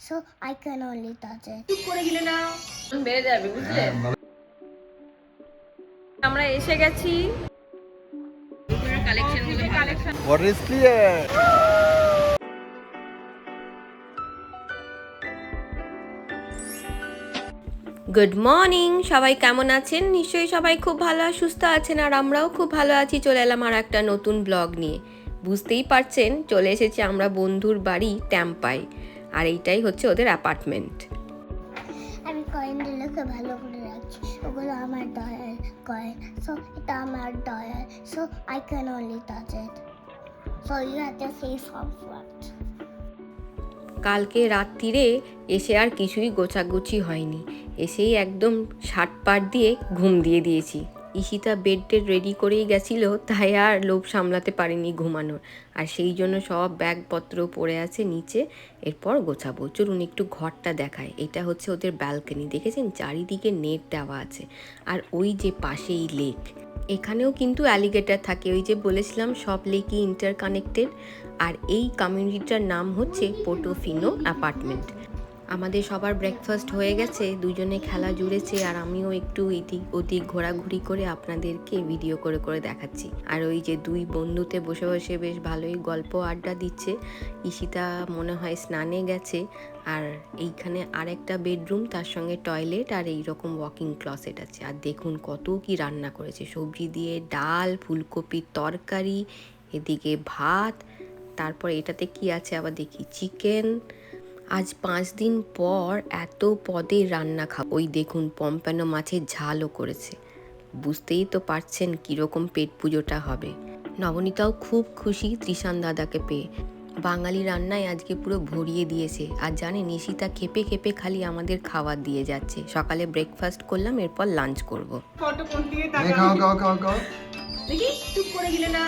so I can only touch it. চুপ করে গেলে না বেড়ে যাবে, বুঝলে? আমরা এসে গেছি। Water is clear. Good morning, সবাই কেমন আছেন? নিশ্চয়ই সবাই খুব ভালো আর সুস্থ আছেন, আর আমরাও খুব ভালো আছি। চলে এলাম আর একটা নতুন ব্লগ নিয়ে। বুঝতেই পারছেন, চলে এসেছি আমরা বন্ধুর বাড়ি ট্যাম্পায়, আর এইটাই হচ্ছে ওদের অ্যাপার্টমেন্ট। আমি কয়েনগুলোকে ভালো করে রাখছি, ওগুলো আমার ডয়ার কয়েন, so এটা আমার drawer, so I can only touch it, so you have to say from front. কালকে রাত্রিরে এসে আর কিছুই গোছাগুছি হয়নি, এসেই একদম শার্ট পাট দিয়ে ঘুম দিয়ে দিয়েছি। ঈশিতা বেড রেডি করেই গেছিলো, তাই আর লোভ সামলাতে পারিনি ঘুমানোর, আর সেই জন্য সব ব্যাগপত্র পড়ে আছে নিচে। এরপর গোছাবো। চলুন একটু ঘরটা দেখায়। এটা হচ্ছে ওদের ব্যালকনি, দেখেছেন চারিদিকে নেট দেওয়া আছে, আর ওই যে পাশেই লেক। এখানেও কিন্তু অ্যালিগেটর থাকে, ওই যে বলেছিলাম সব লেকই ইন্টারকানেক্টেড। আর এই কমিউনিটিটার নাম হচ্ছে পোর্টোফিনো অ্যাপার্টমেন্ট। আমাদের সবার ব্রেকফাস্ট হয়ে গেছে, দুজনে খেলা জুড়েছে, আর আমিও একটু এদিক ওদিক ঘোরাঘুরি করে আপনাদেরকে ভিডিও করে করে দেখাচ্ছি। আর ওই যে দুই বন্ধুতে বসে বসে বেশ ভালোই গল্প আড্ডা দিচ্ছে। ঈশিতা মনে হয় স্নানে গেছে, আর এইখানে আরেকটা বেডরুম, তার সঙ্গে টয়লেট আর এইরকম ওয়াকিং ক্লসেট আছে। আর দেখুন কত কি রান্না করেছে, সবজি দিয়ে ডাল, ফুলকপির তরকারি, এদিকে ভাত, তারপর এটাতে কি আছে আবার দেখি, চিকেন। আজ 5 দিন পর এত পদের রান্না খাবো। ওই দেখুন পম্পানো মাছের ঝালও করেছে। বুঝতেই তো পারছেন কীরকম পেট পুজোটা হবে। নবনীতাও খুব খুশি তৃষান দাদাকে পেয়ে। বাঙালি রান্নায় আজকে পুরো ভরিয়ে দিয়েছে। আর জানেন ঈশিতা খেপে খেপে খালি আমাদের খাবার দিয়ে যাচ্ছে। সকালে ব্রেকফাস্ট করলাম, এরপর লাঞ্চ করব। খাও খাও খাও খাও। দেখি চুপ করে গেলে না।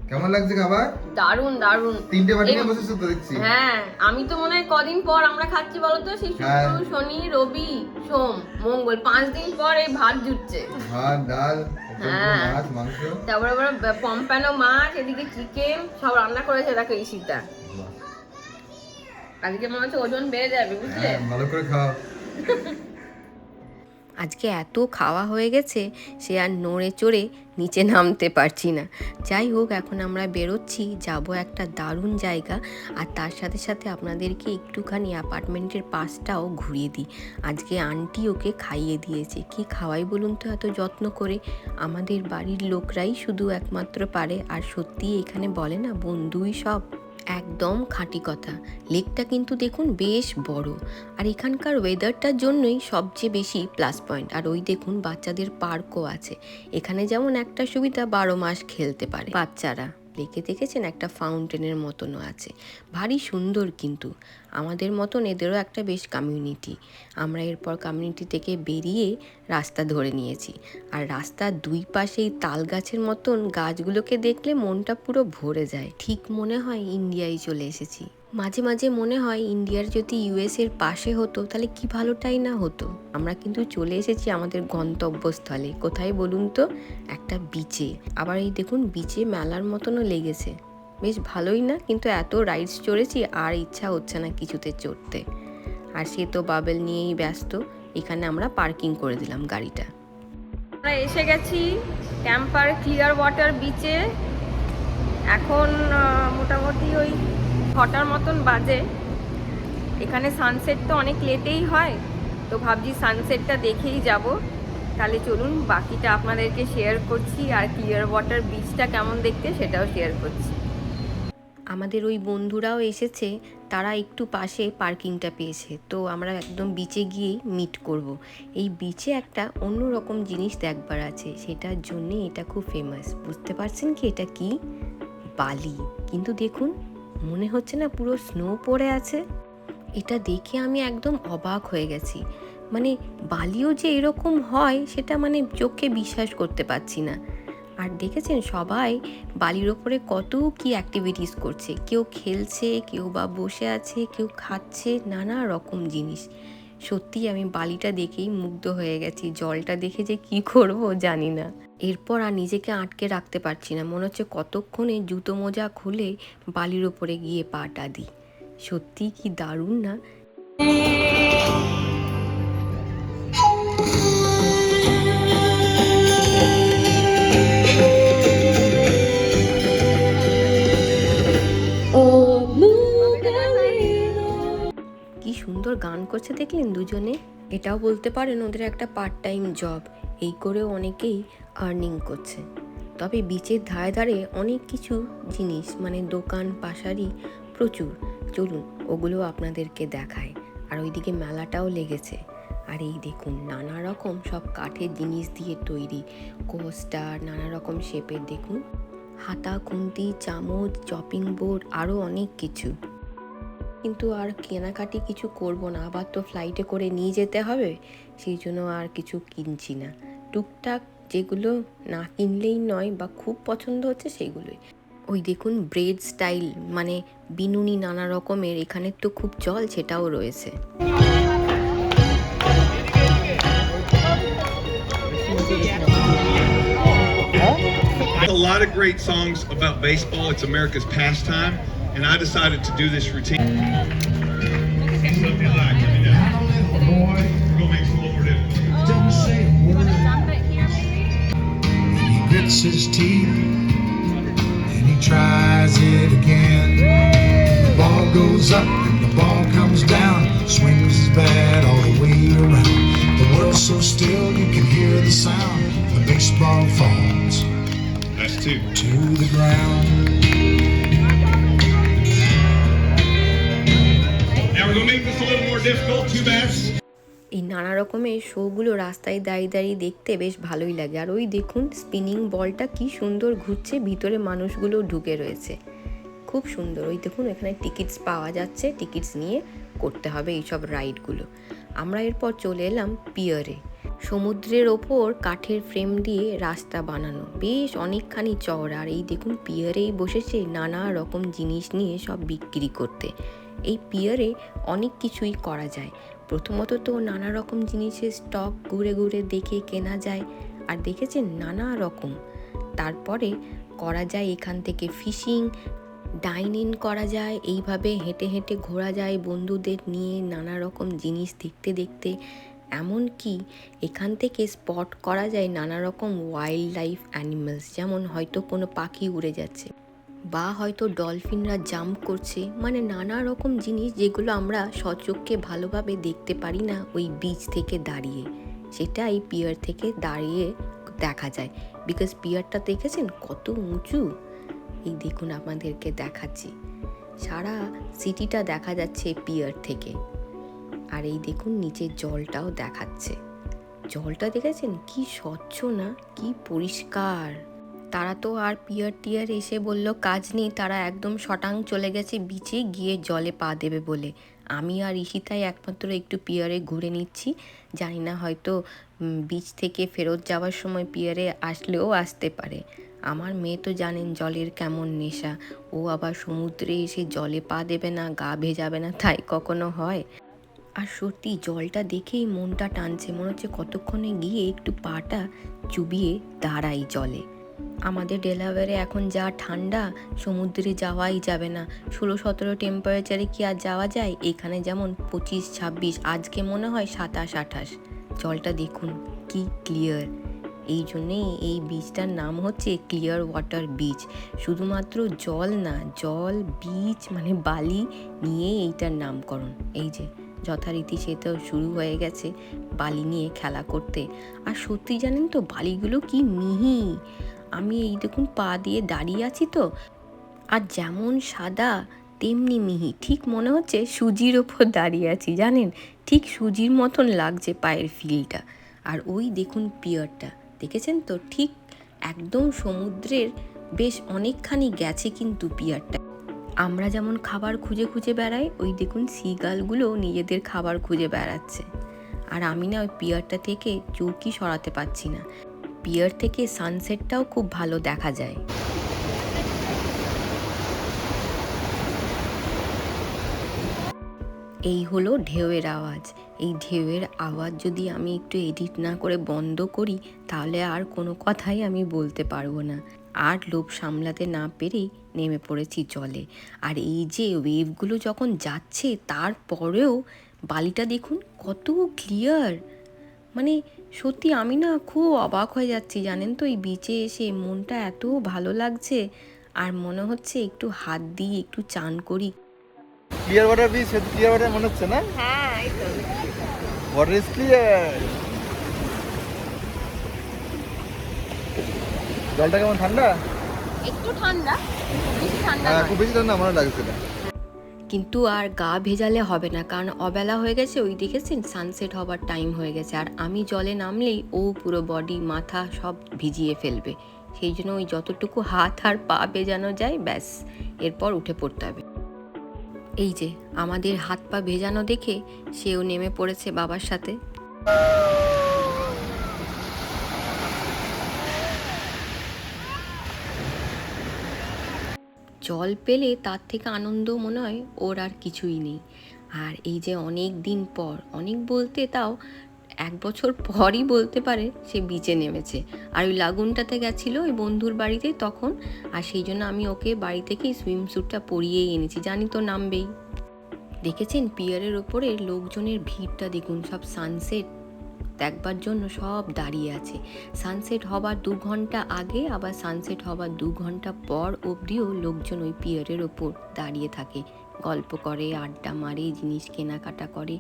কেমন লাগছে খাবার? দারুন দারুন। 3টে বাটি নিয়ে বসেছো তো দেখছি। হ্যাঁ, আমি তো মনে হয় কদিন পর আমরা খাচ্ছি বলতো, সেই শুক্র শনি রবি সোম মঙ্গল 5 দিন পর এই ভাত জুটছে। ভাত ডাল, মাছ মাংস, তারপরে পম্পানো মাছ, এদিকে চিকেন, সব রান্না করেছে দেখো ঈশিতা। আজকে মনে হচ্ছে ওজন বেড়ে যাবে, বুঝলে? ভালো করে খাও। আজকে এত খাওয়া হয়ে গেছে, সে আর নড়ে চড়ে নিচে নামতে পারছি না। যাই হোক, এখন আমরা বেরোচ্ছি, যাব একটা দারুণ জায়গা, আর তার সাথে সাথে আপনাদেরকে একটুখানি অ্যাপার্টমেন্টের পাশটাও ঘুরিয়ে দিই। আজকে আন্টি ওকে খাইয়ে দিয়েছে। কি খাওয়াই বলুন তো এত যত্ন করে? আমাদের বাড়ির লোকরাই শুধু একমাত্র পারে, আর সত্যি এখানে বলে না বন্ধুই সব, একদম খাঁটি কথা। লেকটা কিন্তু দেখুন বেশ বড়, আর এখানকার ওয়েদারটার জন্যই সবচেয়ে বেশি প্লাস পয়েন্ট। আর ওই দেখুন বাচ্চাদের পার্কও আছে। এখানে যেমন একটা সুবিধা, 12 মাস খেলতে পারে বাচ্চারা। লেকে দেখেছেন একটা ফাউন্টেনের মতনও আছে, ভারী সুন্দর। কিন্তু আমাদের মতন এদেরও একটা বেশ কমিউনিটি। আমরা এরপর কমিউনিটি থেকে বেরিয়ে রাস্তা ধরে নিয়েছি, আর রাস্তার দুই পাশেই তাল গাছের মতন গাছগুলোকে দেখলে মনটা পুরো ভরে যায়। ঠিক মনে হয় ইন্ডিয়ায় চলে এসেছি। মাঝে মাঝে মনে হয় ইন্ডিয়ার যদি ইউএস এর পাশে হতো তাহলে কি ভালোটাই না হতো। আমরা কিন্তু চলে এসেছি আমাদের গন্তব্যস্থলে। কোথায় বলুন তো? একটা বিচে। আবার এই দেখুন বিচে মেলার মতনও লেগেছে, বেশ ভালোই না? কিন্তু এত রাইডস চড়েছি আর ইচ্ছা হচ্ছে না কিছুতে চড়তে। আর সে তো বাবেল নিয়েই ব্যস্ত। এখানে আমরা পার্কিং করে দিলাম গাড়িটা। আমরা এসে গেছি ট্যাম্পার ক্লিয়ার ওয়াটার বিচে। এখন মোটামুটি ওই 6টার মতন বাজে। এখানে সানসেট তো অনেক লেটেই হয়, তো ভাবছি সানসেটটা দেখেই যাব। তাহলে চলুন বাকিটা আপনাদেরকে শেয়ার করছি, আর ক্লিয়ার ওয়াটার বিচটা কেমন দেখতে সেটাও শেয়ার করছি। আমাদের ওই বন্ধুরাও এসেছে, তারা একটু পাশে পার্কিংটা পেয়েছে, তো আমরা একদম বিচে গিয়েই মিট করব। এই বিচে একটা অন্যরকম জিনিস দেখবার আছে, সেটার জন্যে এটা খুব ফেমাস। বুঝতে পারছেন কি এটা কি? বালি। কিন্তু দেখুন মনে হচ্ছে না পুরো স্নো পড়ে আছে? এটা দেখে আমি একদম অবাক হয়ে গেছি। মানে বালিও যে এরকম হয় সেটা মানে চোখে বিশ্বাস করতে পারছি না। আর দেখেছেন সবাই বালির ওপরে কত কি অ্যাক্টিভিটিস করছে, কেউ খেলছে, কেউ বা বসে আছে, কেউ খাচ্ছে, নানা রকম জিনিস। সত্যি আমি বালিটা দেখেই মুগ্ধ হয়ে গেছি। জলটা দেখে যে কি করব জানি না। এরপর আর নিজেকে আটকে রাখতে পারছি না, মনে হচ্ছে কতক্ষণে জুতো মোজা খুলে বালির ওপরে গিয়ে পাটা দিই। সত্যি কি দারুণ না? কি সুন্দর গান করছে দেখলেন দুজনে। এটাও বলতে পারেন ওদের একটা পার্ট টাইম জব, এই করেও অনেকেই আর্নিং করছে। তবে বিচের ধারে ধারে অনেক কিছু জিনিস মানে দোকান পাশারি প্রচুর, চলুন ওগুলো আপনাদেরকে দেখায়। আর ওইদিকে মেলাটাও লেগেছে। আর এই দেখুন নানা রকম সব কাঠের জিনিস দিয়ে তৈরি কোস্টার, নানা রকম শেপের, দেখুন হাতা, খুন্তি, চামচ, চপিং বোর্ড, আরও অনেক কিছু। কিন্তু আর কেনাকাটি কিছু করব না, আবার তো ফ্লাইটে করে নিয়ে যেতে হবে, সেই জন্য আর কিছু কিনছি না। টুকটাক যেগুলো না কিনলেই নয় বা খুব পছন্দ হচ্ছে সেইগুলোই। ওই দেখুন ব্রেড স্টাইল মানে বিনুনি নানা রকমের, এখানে তো খুব চল, সেটাও রয়েছে। A lot of great songs about baseball. It's America's pastime, and I decided to do this routine. Something like, let me know. We're gonna make some more difficult. Doesn't say a word. He grits his teeth and he tries it again. The ball goes up and the ball comes down, swings his bat all the way around. The world's so still you can hear the sound. The baseball falls That's two. to the ground. Now we're gonna make this a little more difficult. Two bats. এই নানা রকমের শোগুলো রাস্তায় দাঁড়িয়ে দাঁড়িয়ে দেখতে বেশ ভালোই লাগে। আর ওই দেখুন স্পিনিং বলটা কি সুন্দর ঘুরছে, ভিতরে মানুষগুলো ঢুকে রয়েছে, খুব সুন্দর। ওই দেখুন এখানে টিকিটস পাওয়া যাচ্ছে, টিকিটস নিয়ে করতে হবে এইসব রাইডগুলো। আমরা এরপর চলে এলাম পিয়ারে। সমুদ্রের ওপর কাঠের ফ্রেম দিয়ে রাস্তা বানানো, বেশ অনেকখানি চওড়া। আর এই দেখুন পিয়ারেই বসেছে নানা রকম জিনিস নিয়ে সব বিক্রি করতে। এই পিয়ারে অনেক কিছুই করা যায়। প্রথমত তো নানা রকম জিনিসের স্টক ঘুরে ঘুরে দেখে কেনা যায়, আর দেখেছেন নানা রকম। তারপরে করা যায় এখান থেকে ফিশিং, ডাইন ইন করা যায়, এইভাবে হেঁটে হেঁটে ঘোরা যায় বন্ধুদের নিয়ে নানা রকম জিনিস দেখতে দেখতে। এমনকি এখান থেকে স্পট করা যায় নানা রকম ওয়াইল্ড লাইফ অ্যানিমালস, যেমন হয়তো কোনো পাখি উড়ে যাচ্ছে বা হয়তো ডলফিনরা জাম্প করছে, মানে নানা রকম জিনিস যেগুলো আমরা সচক্ষে ভালোভাবে দেখতে পারি না ওই বিচ থেকে দাঁড়িয়ে, সেটা এই পিয়ার থেকে দাঁড়িয়ে দেখা যায়। বিকজ পিয়ারটা দেখেছেন কত উঁচু, এই দেখুন আপনাদেরকে দেখাচ্ছি, সারা সিটিটা দেখা যাচ্ছে পিয়ার থেকে। আর এই দেখুন নিচের জলটাও দেখাচ্ছে, জলটা দেখেছেন কি স্বচ্ছ না, কি পরিষ্কার। তারা তো আর পিয়ার টিয়ার এসে বলল কাজ নেই, তারা একদম শটাং চলে গেছে বিচে গিয়ে জলে পা দেবে বলে। আমি আর ঈশিতাই একমাত্র একটু পিয়ারে ঘুরে নিচ্ছি, জানি না হয়তো বিচ থেকে ফেরত যাওয়ার সময় পিয়ারে আসলেও আসতে পারে। আমার মেয়ে তো জানেন জলের কেমন নেশা, ও আবার সমুদ্রে এসে জলে পা দেবে না, গা ভেজাবে না, তাই কখনো হয়? আর সত্যি জলটা দেখেই মনটা টানছে, মনে হচ্ছে কতক্ষণে গিয়ে একটু পাটা চুবিয়ে দাঁড়াই জলে। আমাদের ডেলাওয়্যারে এখন যা ঠান্ডা, সমুদ্রে যাওয়াই যাবে না। 16-17 টেম্পারেচারে কি আর যাওয়া যায়? এখানে যেমন 25-26, আজকে মনে হয় 27-28। জলটা দেখুন কি ক্লিয়ার, এই জন্যেই এই বিচটার নাম হচ্ছে ক্লিয়ার ওয়াটার বিচ। শুধুমাত্র জল না, জল বিচ মানে বালি নিয়ে এইটার নামকরণ। এই যে যথারীতি সেটাও শুরু হয়ে গেছে বালি নিয়ে খেলা করতে। আর সত্যি জানেন তো বালিগুলো কি মিহি, আমি এই দেখুন পা দিয়ে দাঁড়িয়ে আছি তো, আর যেমন সাদা তেমনি মিহি, ঠিক মনে হচ্ছে সুজির ওপর দাঁড়িয়ে আছি, জানেন ঠিক সুজির মতন লাগছে পায়ের ফিলটা। আর ওই দেখুন পিয়ারটা দেখেছেন তো, ঠিক একদম সমুদ্রের বেশ অনেকখানি গেছে কিন্তু পিয়ারটা। আমরা যেমন খাবার খুঁজে খুঁজে বেড়াই, ওই দেখুন সিগালগুলো নিজেদের খাবার খুঁজে বেড়াচ্ছে। আর আমি না ওই পিয়ারটা থেকে চৌকি সরাতে পারছি না। পিয়ার থেকে সানসেটটাও খুব ভালো দেখা যায়। এই হলো ঢেউয়ের আওয়াজ। এই ঢেউয়ের আওয়াজ যদি আমি একটু এডিট না করে বন্ধ করি তাহলে আর কোনো কথাই আমি বলতে পারবো না। আর লোভ সামলাতে না পেরেই নেমে পড়েছি জলে। আর এই যে ওয়েভগুলো যখন যাচ্ছে তারপরেও বালিটা দেখুন কত ক্লিয়ার, মানে সত্যি আমি না খুব অবাক হয়ে যাচ্ছি জানেন তো। এই বিচে এসে মনটা এত ভালো লাগছে আর মনে হচ্ছে একটু হাত দিয়ে একটু চান করি। Clear water beach, clear water মনে হচ্ছে না? হ্যাঁ এই তো। Water is clear. জলটা কেমন ঠান্ডা? একটু ঠান্ডা, বেশি ঠান্ডা হ্যাঁ নয়। খুব বেশি ঠান্ডা আমার লাগছে না। কিন্তু আর গা ভেজালে হবে না, কারণ অবেলা হয়ে গেছে, ওই দেখেছেন সানসেট হবার টাইম হয়ে গেছে। আর আমি জলে নামলেই ও পুরো বডি মাথা সব ভিজিয়ে ফেলবে, সেই জন্য ওই যতটুকু হাত আর পা ভেজানো যায় ব্যাস, এরপর উঠে পড়তে হবে। এই যে আমাদের হাত পা ভেজানো দেখে সেও নেমে পড়েছে বাবার সাথে। জল পেলে তার থেকে আনন্দ মনে হয় ওর আর কিছুই নেই। আর এই যে অনেক দিন পর, অনেক বলতে তাও 1 বছর পরই বলতে পারে, সে বিচে নেমেছে। আর ওই লাগুনটাতে গেছিলো ওই বন্ধুর বাড়িতে তখন, আর সেই জন্য আমি ওকে বাড়ি থেকেই সুইমস্যুটটা পরিয়েই এনেছি, জানি তো নামবেই। দেখেছেন পিয়ারের ওপরে লোকজনের ভিড়টা দেখুন, সব সানসেট দেখবার জন্য সব দাঁড়িয়ে আছে। সানসেট হবার 2 ঘন্টা আগে আবার সানসেট হবার 2 ঘন্টা পর অবধিও লোকজন ওই পিয়ারের ওপর দাঁড়িয়ে থাকে, গল্প করে, আড্ডা মারে, জিনিস কেনাকাটা করে।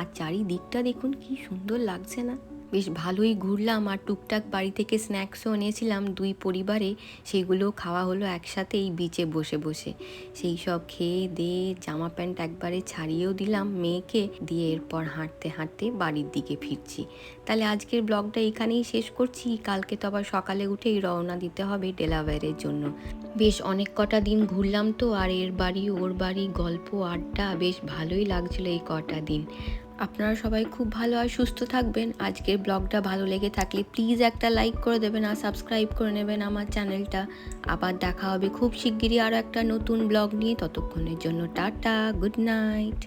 আর চারিদিকটা দেখুন কি সুন্দর লাগছে না? বেশ ভালোই ঘুরলাম, আর টুকটাক বাড়ি থেকে স্ন্যাক্সও এনেছিলাম 2 পরিবারে, সেগুলো খাওয়া হলো একসাথে এই বিচে বসে বসে। সেই সব খেয়ে দিয়ে জামা প্যান্ট একবারে ছাড়িয়েও দিলাম মেয়েকে, দিয়ে এরপর হাঁটতে হাঁটতে বাড়ির দিকে ফিরছি। তাহলে আজকের ব্লগটা এখানেই শেষ করছি। কালকে তো আবার সকালে উঠেই রওনা দিতে হবে ডেলাওয়্যারের জন্য। বেশ অনেক কটা দিন ঘুরলাম তো, আর এর বাড়ি ওর বাড়ি গল্প আড্ডা বেশ ভালোই লাগছিল এই কটা দিন। আপনারা সবাই খুব ভালো আর সুস্থ থাকবেন। আজকের ব্লগটা ভালো লেগে থাকলে প্লিজ একটা লাইক করে দেবেন আর সাবস্ক্রাইব করে নেবেন আমার চ্যানেলটা। আবার দেখা হবে খুব শিগগিরই আরও একটা নতুন ব্লগ নিয়ে। ততক্ষণের জন্য টাটা, গুড নাইট।